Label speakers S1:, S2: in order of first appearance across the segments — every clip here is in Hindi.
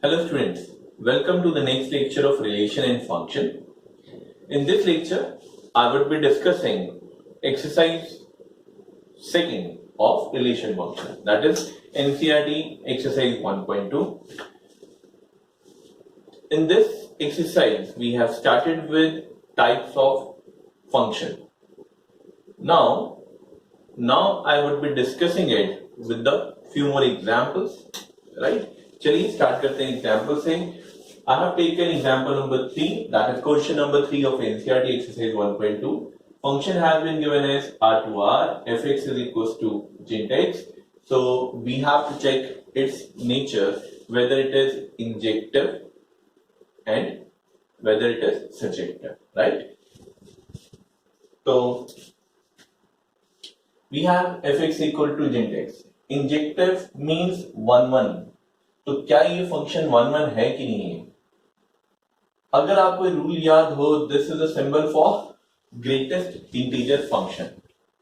S1: Hello students, welcome to the next lecture of relation and function. In this lecture, I would be discussing exercise second of relation function, that is NCERT exercise 1.2. In this exercise, we have started with types of function. Now I would be discussing it with the few more examples, right? चलिए start करते हैं example से. I have taken example number 3, that is question number 3 of NCERT exercise 1.2. Function has been given as R to R, fx is equals to gent x. So we have to check its nature, whether it is injective and whether it is surjective, right? So we have fx equal to gent x. Injective means 1 1. तो क्या ये फंक्शन 1 1 है कि नहीं है? अगर आपको रूल याद हो, this is a symbol for greatest integer function.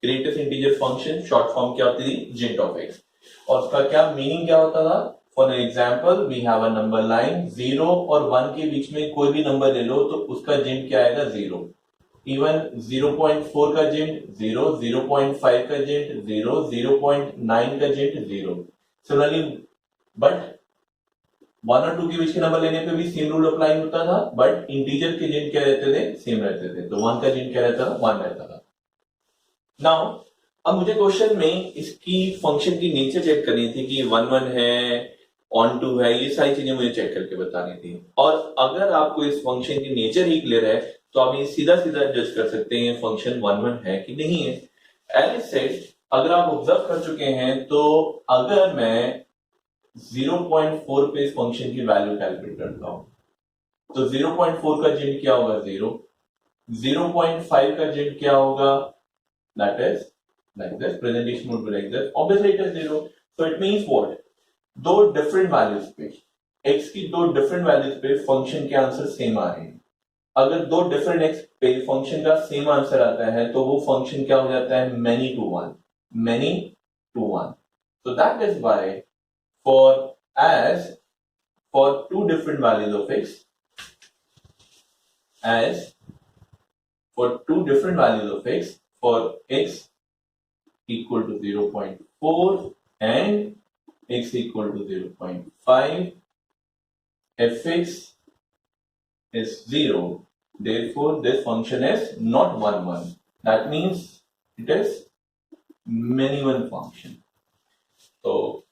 S1: Greatest integer function short form क्या होती थी? gent of x. और उसका क्या मीनिंग क्या होता था? For example we have a number line, 0 और 1 के बीच में कोई भी नंबर ले लो तो उसका gent क्या आएगा? 0. इवन 0.4 का जेंट 0, 0.5 का जेंट 0, 0.9 का जेंट 0. सिमिलरली बट 1 और 2 के बीच के नंबर लेने पे भी सेम रूल अप्लाई होता था, बट इंटीजर के जेंट क्या रहते थे? सेम रहते थे. तो 1 का जेंट क्या रहता था? 1 रहता था. नाउ अब मुझे क्वेश्चन में इसकी फंक्शन की नेचर चेक करनी थी कि 1 1 है, ऑन टू है, ये सारी चीजें मुझे चेक करके बतानी थी. और अगर आपको इस फंक्शन की नेचर ही क्लियर है तो आप ये सीधा सीधा जज कर सकते हैं फंक्शन 1 1 है कि नहीं है. एज सेड, अगर आप ऑब्जर्व कर चुके हैं तो अगर मैं 0.4 पे इस फंक्शन की वैल्यू कैलकुलेट करता हूं तो 0.4 का जेंट क्या होगा? 0. 0.5 का जेंट क्या होगा? That is like this. Presentation would be like this. Obviously it is 0. So it means what? दो डिफरेंट वैल्यूज पे, x की दो डिफरेंट वैल्यूज पे फंक्शन के आंसर सेम आ रहे हैं. अगर दो डिफरेंट x पे फंक्शन का सेम आंसर आता है तो वो फंक्शन क्या हो जाता है? many to one. many to one. So that is why for two different values of x, as for two different values of x, for x equal to 0.4 and x equal to 0.5, fx is 0. Therefore, this function is not 1 1. That means it is many one function. तो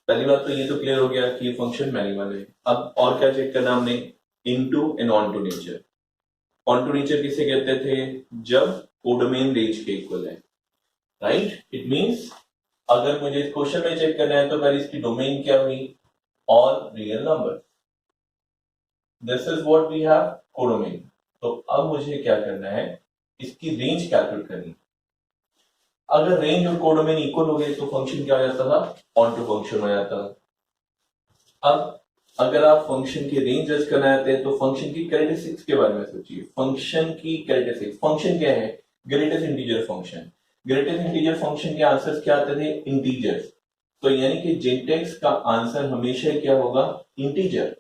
S1: पहली बात तो ये तो क्लियर हो गया कि ये फंक्शन मैनी वन है. अब और क्या चेक करना हमने? Into and onto nature. Onto nature किसे कहते थे? जब कोडोमेन रेंज के इक्वल है, राइट? इट मींस अगर मुझे इस क्वेश्चन में चेक करना है तो पहले इसकी डोमेन क्या हुई? All real number. This is what we have, codomain. तो अब मुझे क्या करना है? इसकी रेंज कैलकुलेट करनी. अगर रेंज और कोडोमेन इक्वल हो गए तो फंक्शन क्या हो जाता था? ऑन टू फंक्शन हो जाता था. अब अगर आप फंक्शन की रेंज जज करना चाहते हैं तो फंक्शन की कैरेक्टरिस्टिक्स के बारे में सोचिए. फंक्शन की कैरेक्टरिस्टिक्स, फंक्शन क्या है? Greatest integer function. Greatest integer function के आंसर्स क्या आते थे? इंटीजर्स. तो यानी कि जेंट एक्स का आंसर हमेशा क्या होगा? इंटीजर.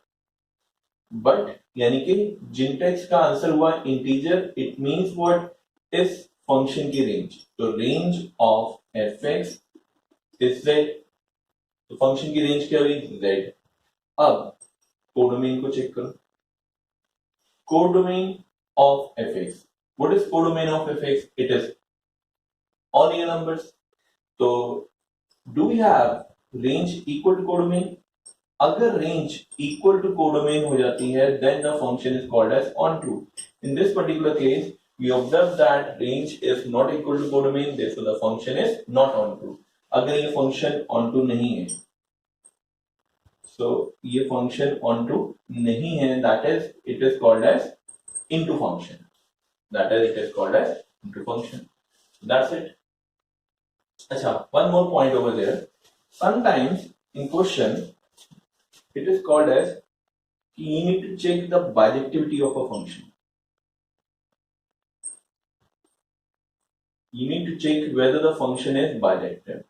S1: बट यानी कि जेंट एक्स का आंसर हुआ इंटीजर. It means what? इस फंक्शन की रेंज. तो range of F x is Z. तो फंक्शन की रेंज क्या हुई? जेड. अब कोडोमेन को चेक करो. Codomain of F x. What is codomain of F x? It is all real numbers. तो do we have range equal to codomain? अगर range equal to codomain हो जाती है then the function is called as onto. In this particular case we observe that range is not equal to codomain, therefore the function is not onto. अगर ये function onto नहीं है, so ये function onto नहीं है, that is it is called as into function. That is it is called as into function. So that's it. अच्छा, one more point over there. Sometimes in question it is called as you need to check the bijectivity of a function. You need to check whether the function is bijective.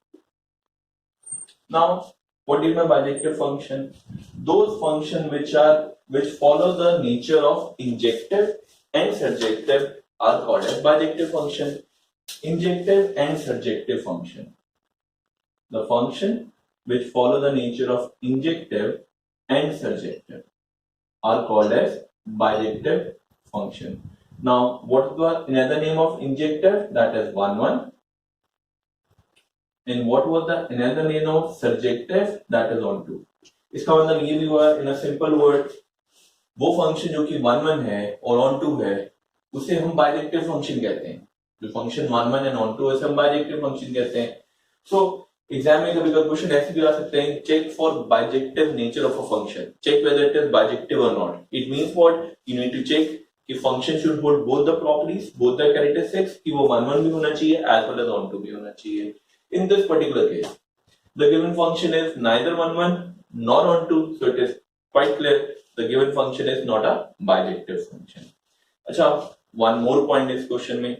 S1: Now What do you mean by bijective function? Those function which follow the nature of injective and surjective are called as bijective function. Injective and surjective function. The function which follow the nature of injective and surjective are called as bijective function. Now, what was another name of injective? That is 1 and what was the another name of surjective? That is on 2. इसका मतलब ये भी हुआ in a simple word, वो फंक्शन जो कि 1 है और on 2 है उसे हम बाइजेक्टिव फंक्शन कहते हैं. जो फंक्शन 1 एंड on 2 है उसे हम बाइजेक्टिव फंक्शन कहते हैं. सो एग्जाम में कभी क्वेश्चन ऐसे भी आ सकते हैं, check for bijective nature of a function, check whether it is bijective और not. It means what, you need to check कि function should hold both the properties, both the characteristics, कि वो 1 भी होना चाहिए एज वेल एज on 2 भी होना चाहिए. In this particular case, the given function is neither 1 nor on 2, so it is quite clear the given function is not a bijective function. अच्छा, one more point इस क्वेश्चन में.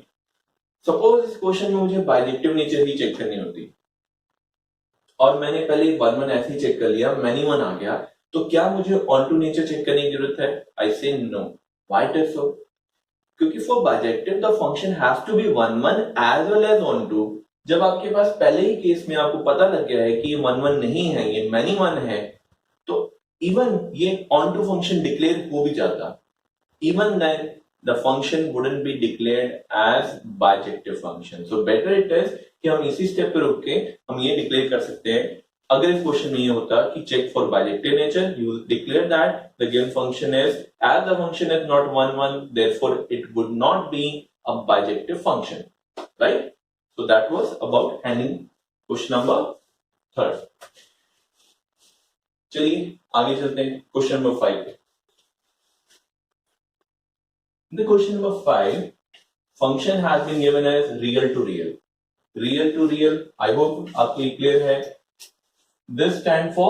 S1: Suppose इस क्वेश्चन में मुझे बाइजेक्टिव नेचर ही चेक करनी होती और मैंने पहले 1 ऐसे ही चेक कर लिया, many 1 आ गया, तो क्या मुझे on 2 नेचर चेक करने की जरूरत है? I say no. Why it is so? क्योंकि for bijective the function has to be 1 as well as on 2. जब आपके पास पहले ही केस में आपको पता लग गया है कि ये 1 नहीं है, ये many 1 है, तो इवन ये on 2 फंक्शन डिक्लेयर हो भी जाता, even then the function wouldn't be declared as bijective function. So better it is कि हम इसी स्टेप पे रुक के हम ये डिक्लेयर कर सकते हैं. अगर इस क्वेश्चन में ये होता कि check for bijective nature, you declare that the given function is as the function is not 1 therefore it would not be a bijective function, right? So that was about handling question number 3. चलिए आगे चलते हैं क्वेश्चन नंबर 5 पे. In the question number 5, function has been given as real to real. Real to real, I hope आपको क्लियर है. This stand for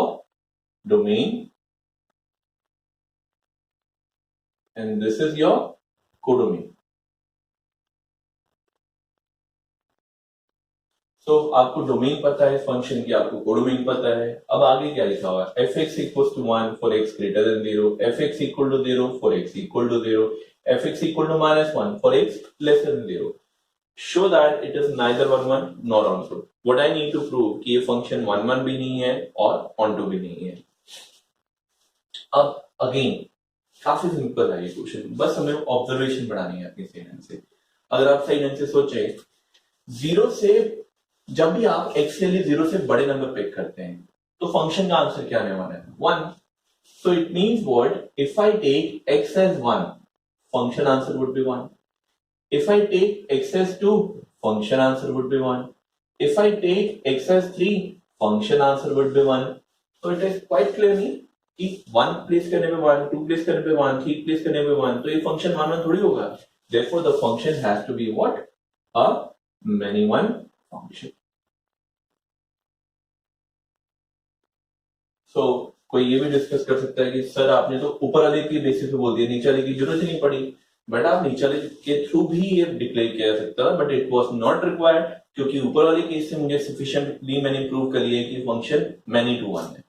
S1: domain and this is your codomain. So आपको डोमेन पता है फंक्शन की, आपको कोडोमेन पता है. अब आगे क्या लिखा हुआ है? fx equals to 1 for x greater than 0, fx equal to 0 for x equal to 0, fx equal to -1 for x less than 0. Show that it is neither 1 nor on 2. What I need to prove कि ये फंक्शन 1 भी नहीं है और on 2 भी नहीं है. अब अगेन काफी सिंपल है ये क्वेश्चन, बस हमें ऑब्जर्वेशन बढ़ानी है अपनी सही ढंग से. अगर आप सही ढंग से सोचे, 0 से जब भी आप x के लिए 0 से बड़े नंबर पिक करते हैं तो फंक्शन का आंसर क्या आने वाला है? 1. So it means what? If I take x as 1, function answer would be 1. If I take x as 2, function answer would be 1. If I take x as 3, function answer would be 1. So it is quite clear नहीं कि 1 प्लेस करने पे 1, 2 प्लेस करने पे 1, 3 प्लेस करने पे 1, तो ये फंक्शन 1 थोड़ी होगा. Therefore the function has to be what? A many 1 function. So कोई ये भी डिस्कस कर सकता है कि सर आपने तो ऊपर वाले के बेसिस पे बोल दिया, नीचे वाले की जरूरत ही नहीं पड़ी. बट आप नीचे वाले के थ्रू भी ये डिक्लेयर किया जा सकता था, but it was not required, क्योंकि ऊपर वाले केस से मुझे सफिशिएंटली मैंने प्रूव कर लिया कि फंक्शन मैनी टू 1 है.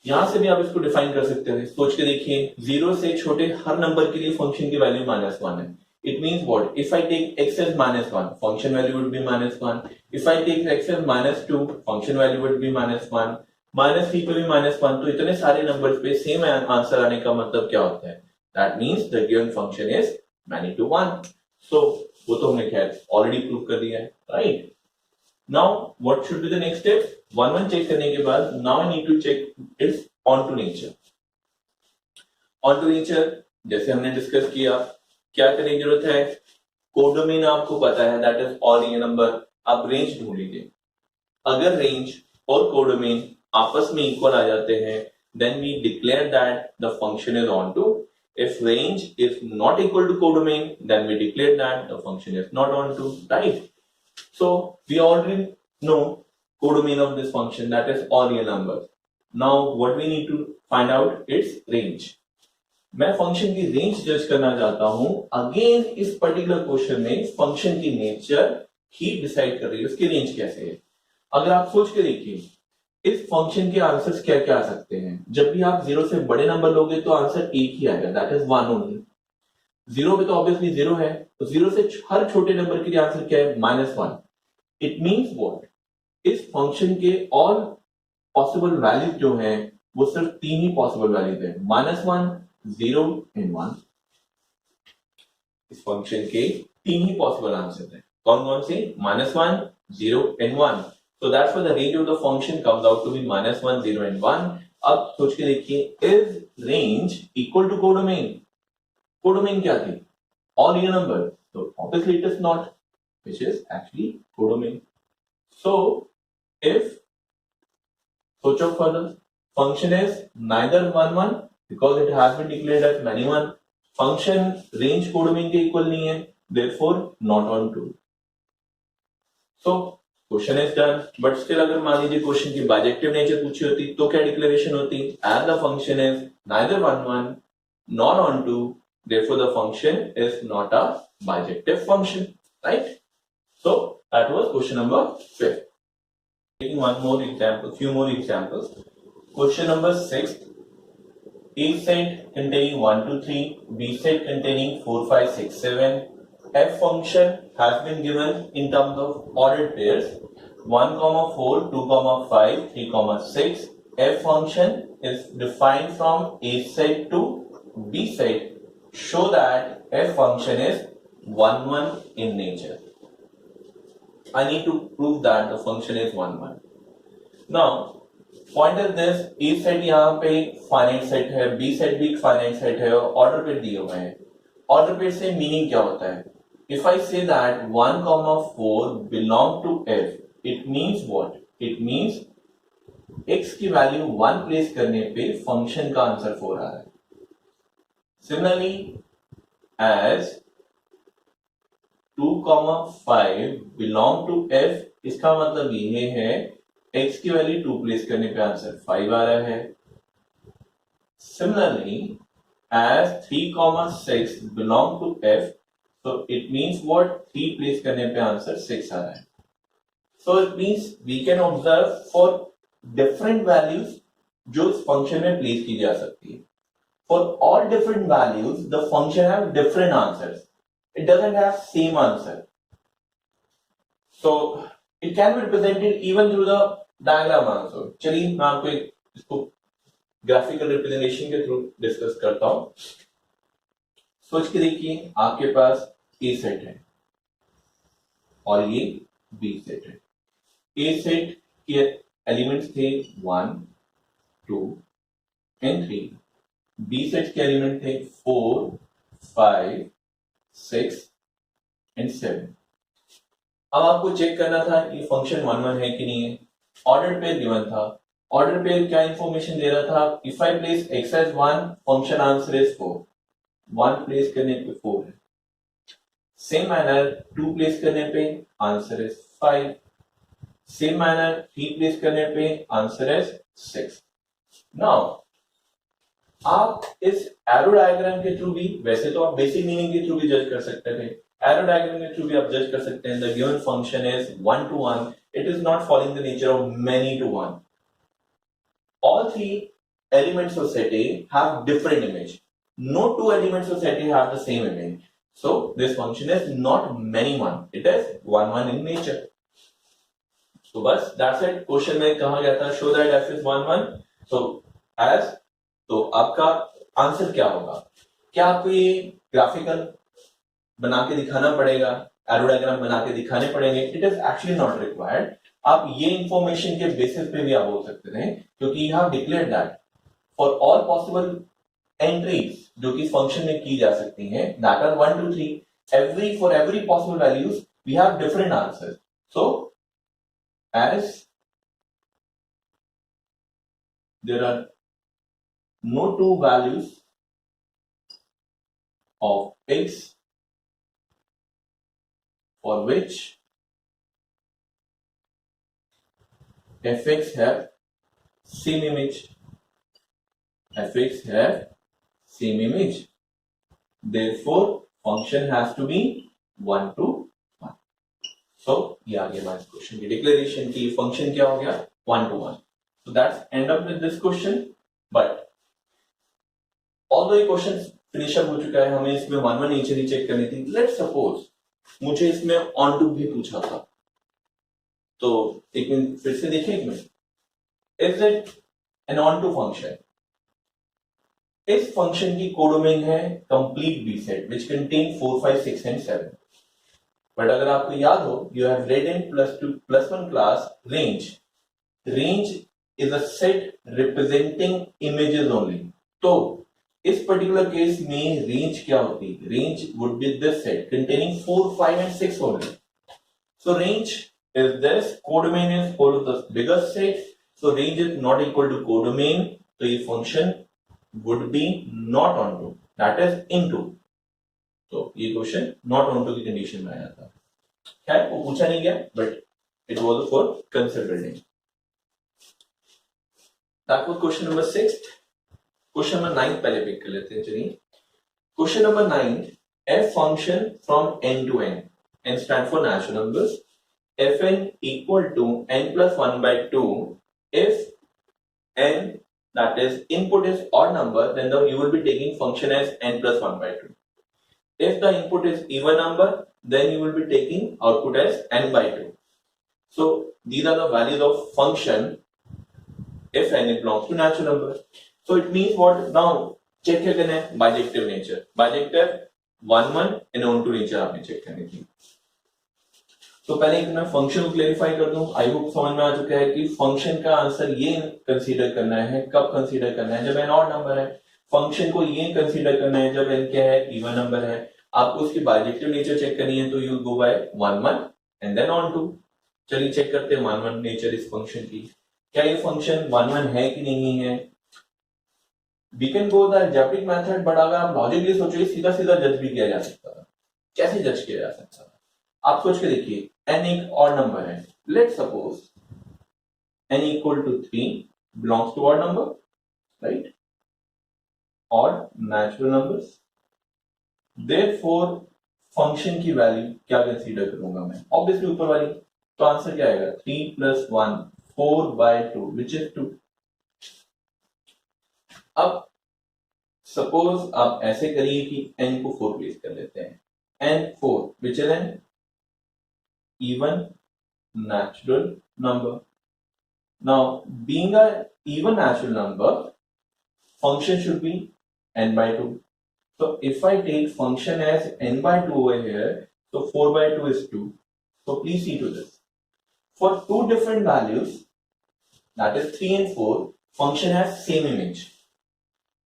S1: यहां से भी आप इसको डिफाइन कर सकते हैं. सोच के देखिए, 0 से छोटे हर नंबर के लिए फंक्शन की वैल्यू -1 है. It means what? If I take x as -1, function value would be -1. If I take x as -2, function value would be -1. -3 पे भी -1. तो इतने सारे नंबर्स पे सेम आंसर आने का मतलब क्या होता है? That means the given function is many to 1. So वो तो हमने खैर ऑलरेडी प्रूव कर दिया है, right? Now what should be the next step? 1 check करने के बाद now I need to check its onto nature. Onto nature जैसे हमने डिस्कस किया, क्या करने की जरूरत है? कोडोमेन आपको पता है, that is all real number. आप रेंज ढूंढ लीजिए. अगर रेंज और कोडोमेन आपस में इक्वल आ जाते हैं, then we declare that the function is onto. If range is not equal to codomain, then we declare that the function is not onto, right? So we already know codomain of this function, that is all real number. Now what we need to find out its range. मैं फंक्शन की रेंज जज करना चाहता हूं. अगेन इस पर्टिकुलर क्वेश्चन में फंक्शन की नेचर ही डिसाइड कर रही है उसकी रेंज कैसे है. अगर आप सोच के देखिए, इस फंक्शन के आंसर्स क्या क्या आ सकते हैं? जब भी आप 0 से बड़े नंबर लोगे तो आंसर एक ही आएगा, दैट इज 1 ओनली। 0 पे तो ऑब्वियसली 0 है, तो 0 से हर छोटे नंबर के लिए आंसर क्या है? -1। It means what? इस फंक्शन के ऑल पॉसिबल वैल्यूज जो हैं वो सिर्फ 3 ही पॉसिबल वैल्यूज है, -1, 0 एंड 1। इस फंक्शन के 3 ही पॉसिबल आंसर है। कौन कौन से? -1, 0 and 1। So that's why the range of the function comes out to be -1, 0 and 1. अब सोच के देखिए, is range equal to codomain? Codomain क्या थी? All real numbers. So obviously it is not, which is actually codomain. So if socho further, function is neither 1, 1 because it has been declared as many 1. Function range codomain के equal नहीं है, therefore not on 2. So question is done, but still अगर मान लीजिए क्वेश्चन की बाइजेक्टिव नेचर पूछी होती तो क्या डिक्लेरेशन होती? As the function is neither 1, 1 not on 2, therefore the function is not a bijective function, right? So that was question number 5. Taking one more example, few more examples. Question number 6, A set containing 1 to 3, B set containing 4, 5, 6, 7. F function has been given in terms of ordered pairs 1, 4, 2, 5, 3, 6. F function is defined from A set to B set. Show that F function is 1, 1 in nature. I need to prove that the function is 1, 1. Now, point is this, A set यहाँ पे finite set है, B set भी finite set है, order pair दिए हुए हैं. Order pair से meaning क्या होता है? If I say that 1, 4 belong to F, it means what? It means x की वैल्यू 1 प्लेस करने पे फंक्शन का आंसर 4 आ रहा है। Similarly as 2, 5 belong to F, इसका मतलब ये है x की वैल्यू 2 प्लेस करने पे आंसर 5 आ रहा है। Similarly, as 3, 6 belong to F, so it means what? 3 place करने पे आंसर 6 आ रहा है। So it means we can observe for different values जो इस फंक्शन में प्लेस की जा सकती है। For all different values, the function have different answers. It doesn't have same answer. So it can be represented even through the diagram also. चलिए मैं आपको इसको ग्राफिकल रिप्रेजेंटेशन के थ्रू डिस्कस करता हूं। सोच के देखिए, आपके पास ए सेट है और ये बी सेट है। ए सेट के एलिमेंट्स थे 1, 2 एंड 3। बी सेट के एलिमेंट थे 4, 5, 6 एंड 7। अब आपको चेक करना था ये फंक्शन 1, 1 है कि नहीं है। ऑर्डर पेयर गिवन था। ऑर्डर पेयर क्या इंफॉर्मेशन दे रहा था? If I place x as 1, function answer is 4। 1 place करने पे 4 है। सेम मैनर 2 प्लेस करने पे answer is 5। Same manner 3 place करने पे आंसर इज 6। नाउ आप इस एरो डायग्राम के थ्रू भी, वैसे तो आप बेसिक मीनिंग के थ्रू भी जज कर सकते थे, एरो डायग्राम के थ्रू भी आप जज कर सकते हैं। The given function is 1 to 1, it is not following the nature of many to 1। All 3 elements of set A have different image. No 2 elements of set A have the same image. So this function is not many 1, it is 1, 1 in nature. So बस that's it. क्वेश्चन में कहा गया था show that f is 1, 1. So as, तो आपका आंसर क्या होगा? क्या आपको ये ग्राफिकल बना के दिखाना पड़ेगा, एरो डायग्राम बना के दिखाने पड़ेंगे? It is actually not required. आप ये इंफॉर्मेशन के बेसिस पे भी आप बोल सकते थे, क्योंकि you have declared that for all possible entries जो कि फंक्शन में की जा सकती हैं, that are 1, 2, 3, for every possible values we have different answers. So as there are no 2 values of x for which fx have same image, fx have same image, therefore function has to be 1 to 1. So ये आ गया हमारे क्वेश्चन की डिक्लेरेशन की फंक्शन क्या हो गया? 1 to 1। So that's end up with this question. But although ये क्वेश्चन फिनिश अप हो चुका है, हमें इसमें वन वन नेचर ही चेक करनी थी. लेट्स सपोज मुझे इसमें ऑन टू भी पूछा था, तो एक मिनट फिर से देखिए एक minute. Is it an onto function? इस फंक्शन की कोडोमेन है complete B set which contain 4, 5, 6 and 7. But अगर आपको याद हो, you have read in +1 class range. Range is a set representing images only. तो इस पर्टिकुलर केस में रेंज क्या होती है? Range would be this set containing 4, 5 and 6 only. So range is this, codomain is equal to the biggest set, so range is not equal to codomain, so ये function would be not onto, that is into. तो ये question not onto की condition में आया था. खैर वो पूछा नहीं गया, but it was for considering. That was question number 6. Question number 9 पहले पिक कर लेते हैं. चलिए question number 9, f function from n to n. n stand for natural numbers. Fn equal to n plus 1 by 2. If n, that is input, is odd number, then you will be taking function as n plus 1 by 2. If the input is even number, then you will be taking output as n by 2. So these are the values of function if n belongs to natural number. So it means what? Now check again है bijective nature. Bijective 1 1 and onto nature आपने check करनी थी. तो पहले एक मैं फंक्शन को क्लेरिफाई कर दूं. आई होप समझ में आ चुका है कि फंक्शन का आंसर ये कंसीडर करना है. कब कंसीडर करना है? जब n ऑड नंबर है. फंक्शन को ये कंसीडर करना है जब n क्या है? इवन नंबर है. आपको उसकी बाइजेक्टिव नेचर चेक करनी है, तो you go by 1 1 and then onto. चलिए चेक करते हैं 1 1 नेचर इस फंक्शन की. क्या ये फंक्शन 1 1 है कि नहीं है? We can go the algebraic method, but अगर आप लॉजिकली सोचो सीधा सीधा जज भी किया जा सकता है. कैसे जज किया जा सकता है? आप सोच के देखिए, n एक ऑड नंबर है. Let's suppose n equal to 3 belongs to odd number, right? Odd natural numbers. Therefore function की वैल्यू क्या कंसीडर करूंगा मैं? ऑब्वियसली ऊपर वाली. तो आंसर क्या आएगा? 3 + 1 4 by 2 विच इज 2. अब सपोज आप ऐसे करिए कि n को 4 प्लेस कर लेते हैं. n 4 which is n even natural number. Now being a even natural number, function should be n by 2. So if I take function as n by 2 over here, so 4 by 2 is 2. So please see to this. For two different values, that is 3 and 4, function has same image.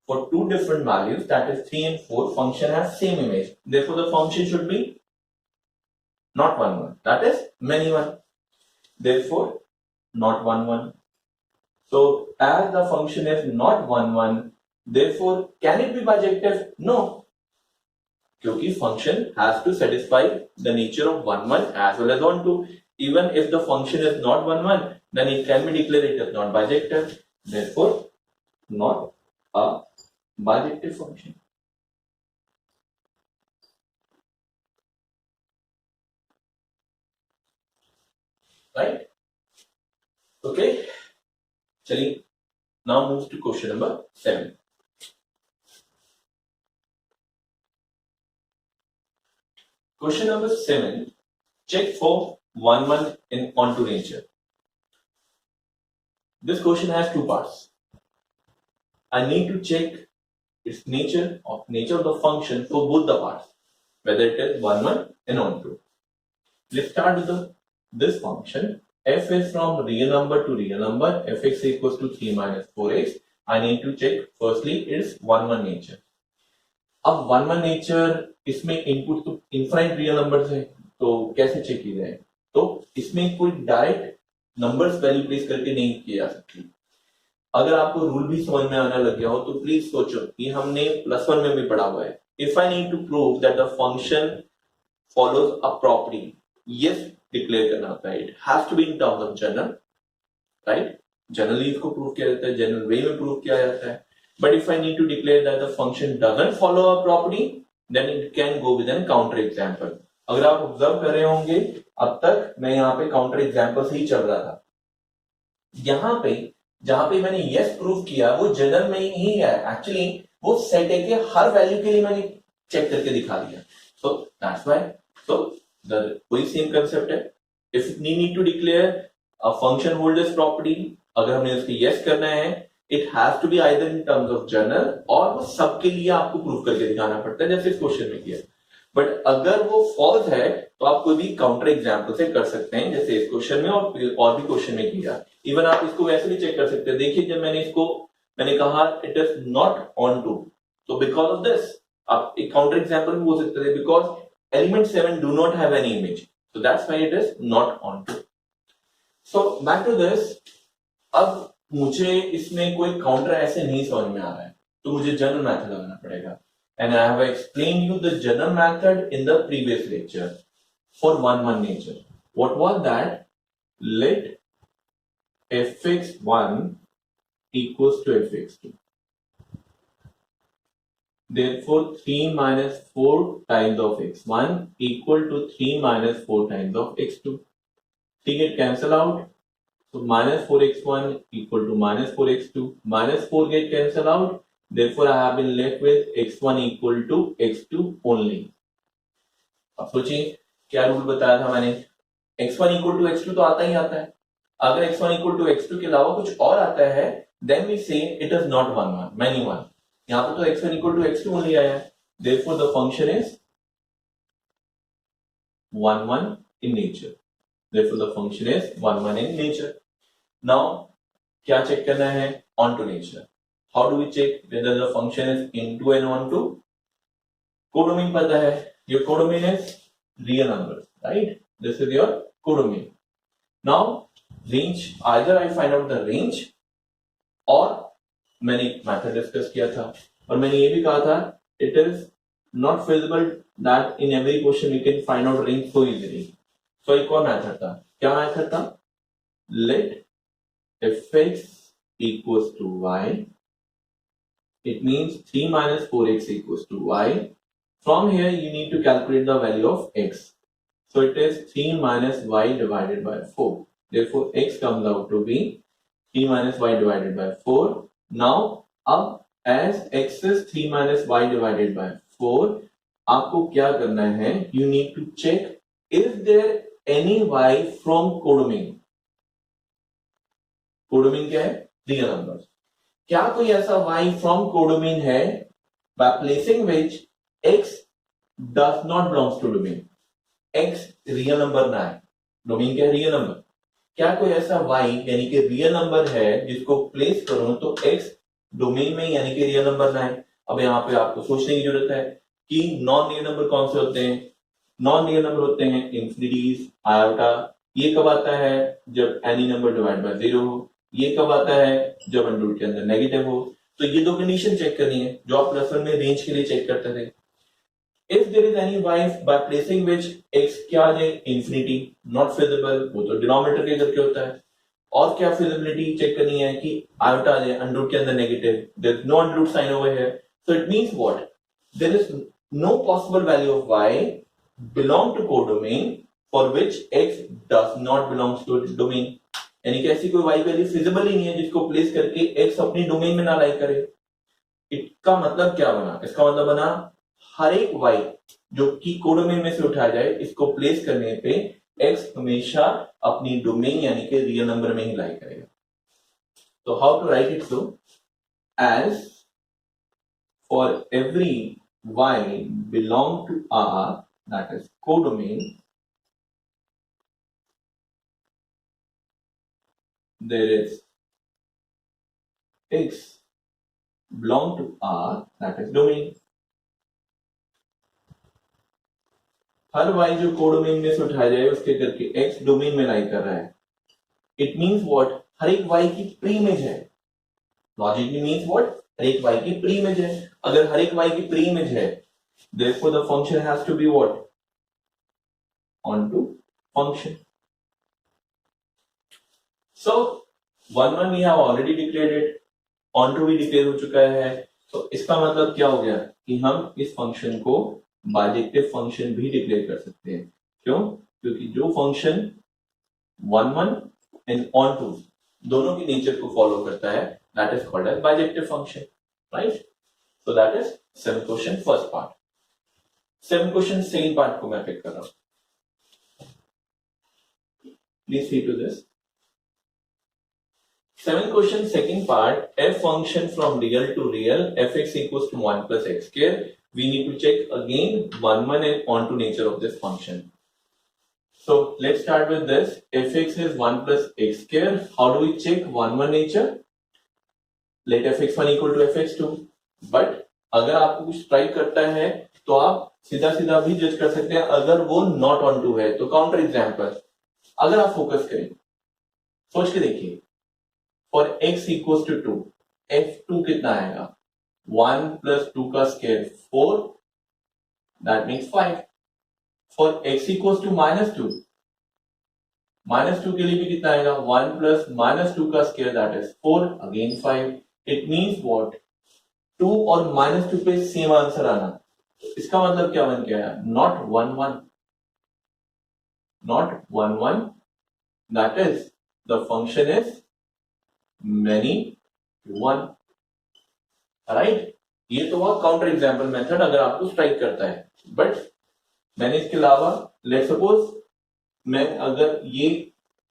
S1: For two different values, that is 3 and 4, function has same image. Therefore the function should be not 1 1, that is many 1. Therefore not 1 1. So as the function is not 1 1, therefore can it be bijective? No, क्योंकि function has to satisfy the nature of 1 1 as well as 1 2. Even if the function is not 1 1, then it can be declared it is not bijective. Therefore not a bijective function. Right? Okay. चलिए now move to question number 7. Question number 7. Check for 1 1 in onto nature. This question has two parts. I need to check its nature of the function for both the parts, whether it is 1 1 and onto. Let's start with this function. F is from real number to real number. Fx equals to 3 minus 4x. I need to check firstly its 1 1 nature. अब 1 1 nature इसमें इनपुट तो इनफाइनाइट रियल नंबर्स है, तो कैसे चेक की जाए? तो इसमें कोई डायरेक्ट नंबर्स वैल्यू प्लेस करके नहीं किया जा सकती. अगर आपको रूल भी समझ में आने लग गया हो तो प्लीज सोचो कि हमने +1 में भी पढ़ा हुआ है. If I need to prove that the function follows a property, yes declare करना होता है. It has to be in terms of general, right? Generally इसको प्रूव किया जाता है, जनरल वे में प्रूव किया जाता है. But if I need to declare that the function doesn't follow a property, then it can go with an counter example. अगर आप ऑब्जर्व कर रहे होंगे अब तक मैं यहाँ पे काउंटर एग्जांपल से ही चल रहा था. यहाँ पे जहां पे मैंने यस प्रूव किया वो जनरल में ही है, एक्चुअली वो सेट ए के हर वैल्यू के लिए मैंने चेक करके दिखा दिया। So that's why, so the वही सेम कंसेप्ट है। If we need to declare a function hold this property, अगर हमने उसके यस करना है, it has to be either in terms of general, और वो सबके लिए आपको प्रूव करके दिखाना पड़ता है जैसे इस क्वेश्चन में किया। बट अगर वो फॉल्स है तो आप कोई भी काउंटर एग्जाम्पल से कर सकते हैं, जैसे इस क्वेश्चन में और भी क्वेश्चन में किया। इवन आप इसको वैसे भी चेक कर सकते हैं। देखिए जब मैंने कहा it is not onto, तो बिकॉज ऑफ दिस आप एक काउंटर एग्जाम्पल भी बोल सकते थे, because element 7 do not have any image, so that's why it is not onto. So back to this, अब मुझे इसमें कोई काउंटर ऐसे नहीं समझ में आ रहा है, तो मुझे जनरल मेथड लगाना पड़ेगा। And I have explained you the general method in the previous lecture for 1-1 nature. What was that? Let fx1 equals to fx2. Therefore, 3 minus 4 times of x1 equal to 3 minus 4 times of x2. 3 get cancel out. So minus 4x1 equal to minus 4x2. Minus 4 get cancel out. Therefore, I have been left with x1 equal to x2 only. अब सोचिए क्या रूल बताया था मैंने, x1 equal to x2 तो आता ही आता है। अगर x1 equal to x2 के अलावा कुछ और आता है, then we say it is not 1-1, many 1। यहाँ पर तो x1 equal to x2 only आया है। Therefore, the function is 1-1 in nature. Therefore, the function is 1-1 in nature. Now, क्या चेक करना है? Onto nature. How do we check whether the function is into and onto? Codomain पता है, your codomain is real numbers, right? This is your codomain. Now range, either I find out the range, और मैंने एक method discuss किया था, और मैंने ये भी कहा था it is not feasible that in every question we can find out range so easily. So एक और method था, क्या method था? Let fx equals to y, it means 3 minus 4x equals to y. From here, you need to calculate the value of x. So it is 3 minus y divided by 4. Therefore, x comes out to be 3 minus y divided by 4. Now, as x is 3 minus y divided by 4, आपको क्या करना है? You need to check, is there any y from codomain? Codomain क्या है? Real numbers. क्या कोई ऐसा y from codomain है by placing which x does not belongs to domain? x real number ना है, डोमेन क्या है? Real number. क्या कोई ऐसा y यानी कि रियल नंबर है जिसको प्लेस करूं तो x डोमेन में यानी कि रियल नंबर ना है? अब यहाँ पे आपको सोचने की जरूरत है कि नॉन रियल नंबर कौन से होते हैं। नॉन रियल नंबर होते हैं इंफिनिटीज, आयोटा। ये कब आता है? जब एनी नंबर डिवाइड बाय 0 हो। ये कब आता है? जब अंडर रूट के अंदर नेगेटिव हो। तो ये दो कंडीशन चेक करनी है जो आप प्लस वन में रेंज के लिए चेक करते थे। If there is any y by placing which x क्या है? इंफिनिटी, नॉट फिजिबल, वो तो डिनोमिनेटर के करके होता है। और क्या फिजिबिलिटी चेक करनी है कि आयोटा आ जाए अंडर रूट के अंदर negative, there is no under root sign over here. So it means what? There is no possible value of y belong to codomain for which x does not belongs to domain। यानी कि ऐसी कोई y वैल्यू फिजिबल ही नहीं है जिसको प्लेस करके x अपनी डोमेन में ना लाई करे। इसका मतलब क्या बना? इसका मतलब बना हर एक y जो कि कोडोमेन में से उठाया जाए, इसको प्लेस करने पे x हमेशा अपनी डोमेन यानी कि रियल नंबर में ही लाई करेगा। तो how to write it? So as for every y belong to R, that is codomain, there is x belong to R, that is domain। Her y जो कोडोमेन में से उठाया जाए उसके करके x डोमेन में लाई कर रहा है। It means what? हर एक y की प्री इमेज है। Logic means what? हर एक y की प्री इमेज है। अगर हर एक y की प्री इमेज है, therefore the function has to be what? Onto function। So 1-1 we have already declared it, onto भी डिक्लेयर हो चुका है। तो इसका मतलब क्या हो गया कि हम इस फंक्शन को बाइजेक्टिव फंक्शन भी डिक्लेयर कर सकते हैं। क्यों? क्योंकि जो फंक्शन 1-1 एंड onto दोनों की नेचर को फॉलो करता है, that is called as bijective function, right? So that is 7th question first part. 7th question second part को मैं पिक कर रहा हूं, please see to this. 7th question second part, f function from real to real fx equals to 1 plus x square. We need to check again 1 and onto nature of this function. So let's start with this. fx is 1 plus x square. How do we check 1 nature? Let fx1 equal to fx2. But अगर आपको कुछ स्ट्राइक करता है तो आप सीधा सीधा भी जज कर सकते हैं, अगर वो नॉट ऑन टू है तो काउंटर एग्जाम्पल अगर आप फोकस करें, सोच के देखिए, for x equals to 2, f2 कितना आएगा? 1 प्लस 2 का square 4, that means 5। For x equals to -2, -2 के लिए भी कितना आएगा? 1 प्लस -2 का square that is 4, again 5। It means what? 2 और -2 पे सेम आंसर आना, इसका मतलब क्या बन गया? Not 1 1, not 1 1, that is the function is many 1, right? ये तो हुआ काउंटर एग्जाम्पल मेथड अगर आपको स्ट्राइक करता है। बट मैंने इसके अलावा लेट्स सपोज मैं अगर ये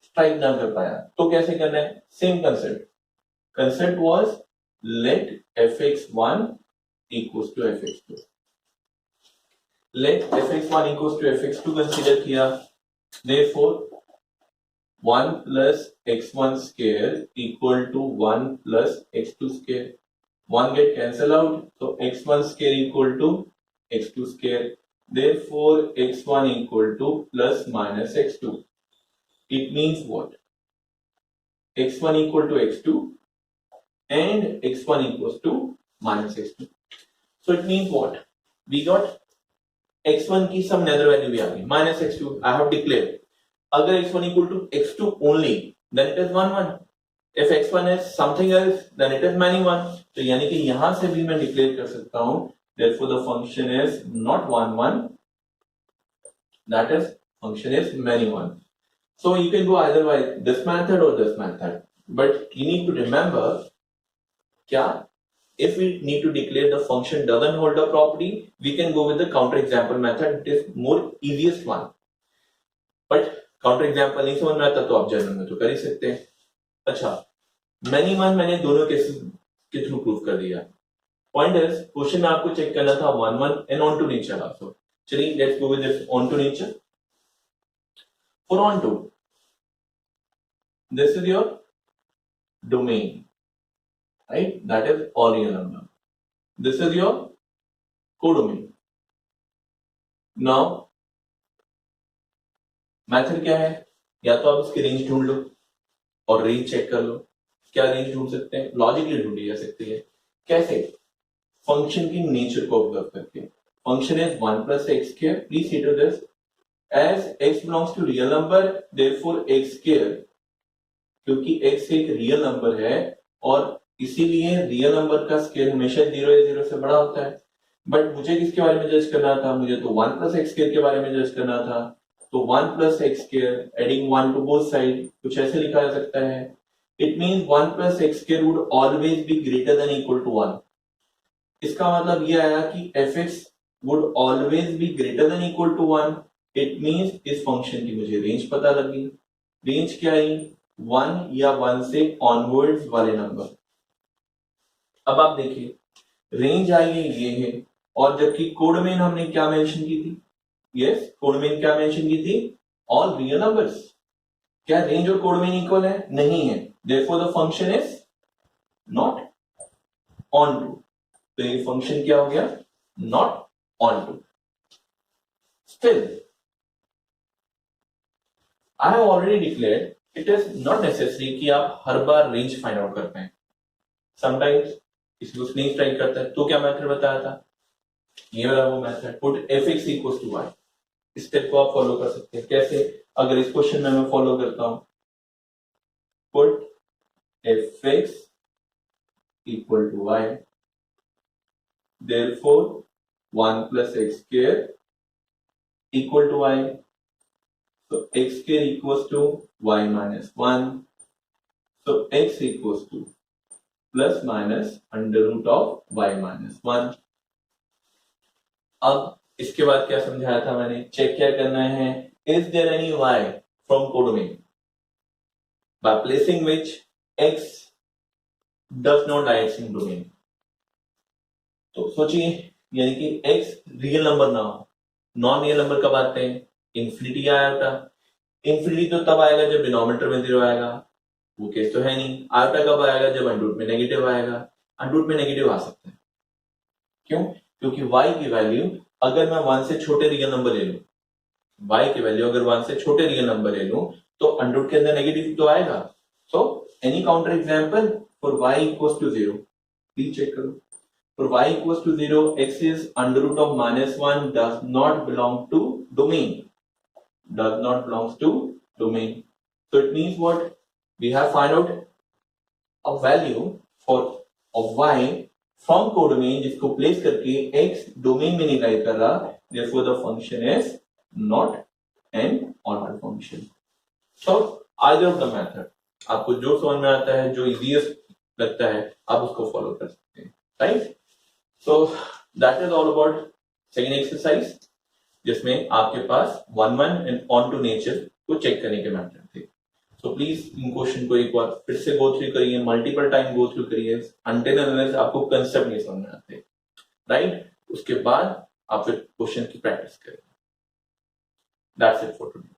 S1: स्ट्राइक ना कर पाया तो कैसे करना है? Same concept, concept was let fx1 equals to fx2, let fx1 equals to fx2 consider किया, therefore 1 plus x1 square equal to 1 plus x2 square. 1 get cancel out, so x1 square equal to x2 square. Therefore, x1 equal to plus minus x2. It means what? x1 equal to x2 and x1 equals to minus x2. So it means what? We got x1 की some another value भी आ गई, minus x2. I have declared. अगर x1 equal to x2 only, then it is 1 1. If x1 is something else, then it is many 1. तो यानी कि यहां से भी मैं डिक्लेयर कर सकता हूं, therefore the function is not 1 1, that is function is many 1. So you can go either by this method or this method, but you need to remember क्या, if we need to declare the function doesn't hold a property, we can go with the counter example method. It is more easiest one. But counter example नहीं समझ में आता तो आप जनरल में तो कर ही सकते हैं। अच्छा, मैनी वन मैंने दोनों केसेस के थ्रू प्रूव कर दिया। पॉइंट इज क्वेश्चन में आपको चेक करना था 1 1 and onto nature also. चलिए let's go with this onto nature. For onto, this is your domain, right? That is all real number. This is your codomain. Now method क्या है? या तो आप इसकी रेंज ढूंढ लो और रेंज चेक कर लो। क्या रेंज ढूंढ सकते हैं? लॉजिकली ढूंढी जा सकती है। कैसे? फंक्शन की नेचर को ऑब्जर्व करके। Function is 1 plus X square, please see to this, as x belongs to real number therefore x square, क्योंकि x एक रियल नंबर है और इसीलिए रियल नंबर का स्क्वायर हमेशा 0 या 0 से बड़ा होता है। बट मुझे किसके बारे में जज करना था? मुझे तो 1 प्लस एक्स स्क्वायर के बारे में जज करना था। तो 1 plus x square, adding 1 to both sides, कुछ ऐसे लिखा जा सकता है। It means 1 plus x square would always be greater than equal to 1. इसका मतलब ये आया कि fx would always be greater than equal to 1. It means इस फंक्शन की मुझे रेंज पता लगी। रेंज क्या आई? 1 या 1 से ऑनवर्ड्स वाले नंबर। अब आप देखिए, रेंज आई है ये है, और जबकि कोड में हमने क्या मेंशन की थी? यस, कोड में क्या मेंशन की थी? All real numbers. क्या रेंज और कोड में इक्वल है? नहीं है। Therefore the function is not onto. तो ये फंक्शन क्या हो गया? Not onto. Still I have already declared it is not necessary कि आप हर बार रेंज फाइंड आउट कर पाए। समटाइम्स इसको नहीं स्ट्राइक करता है तो क्या मेथड बताया था? ये वाला वो method, put fx equals to y। इस स्टेप को आप फॉलो कर सकते हैं। कैसे? अगर इस क्वेश्चन में मैं फॉलो करता हूं, put fx equal to y, therefore 1 plus X square equal to y, तो x square equals to y minus 1, So x equals to plus minus under root of y minus 1. अब इसके बाद क्या समझाया था मैंने, चेक क्या करना है, is there any y from codomain by placing which x does not lie in domain. तो सोचिए, यानी कि x रियल नंबर ना हो, नॉन रियल नंबर कब आते हैं, इंफिनिटी आयोटा. इंफिनिटी तो तब आएगा जब डिनोमिनेटर में 0 आएगा, वो केस तो है नहीं. आयोटा कब आएगा, जब अंडरूट में नेगेटिव आएगा. अंडरूट में नेगेटिव आ सकता है, क्यों, क्योंकि y की वैल्यू अगर मैं 1 से छोटे रियल नंबर ले लूं, y की वैल्यू अगर 1 से छोटे रियल नंबर ले लूं तो अंडरूट के अंदर नेगेटिव तो आएगा. So any counter example for y equals to 0, please check करो. For y equals to 0, x is under root of minus 1 does not belong to domain. Does not belongs to domain. So it means what? We have find out a value for of y from codomain जिसको place करके x domain में नहीं lie कर रहा. Therefore the function is not an ordered function. So either of the method, आपको जो समझ में आता है, जो easiest लगता है, आप उसको follow कर सकते हैं, right? So that is all about second exercise, जिसमें आपके पास 1-1 and on to nature को चेक करने के मैटर थे. So please इन क्वेश्चन को एक बार फिर से गो थ्रू करिए, मल्टीपल टाइम गो थ्रू करिए, until unless आपको कंसेप्ट नहीं समझ में आते, राइट? उसके बाद आप फिर क्वेश्चन की प्रैक्टिस करें. That's it for today.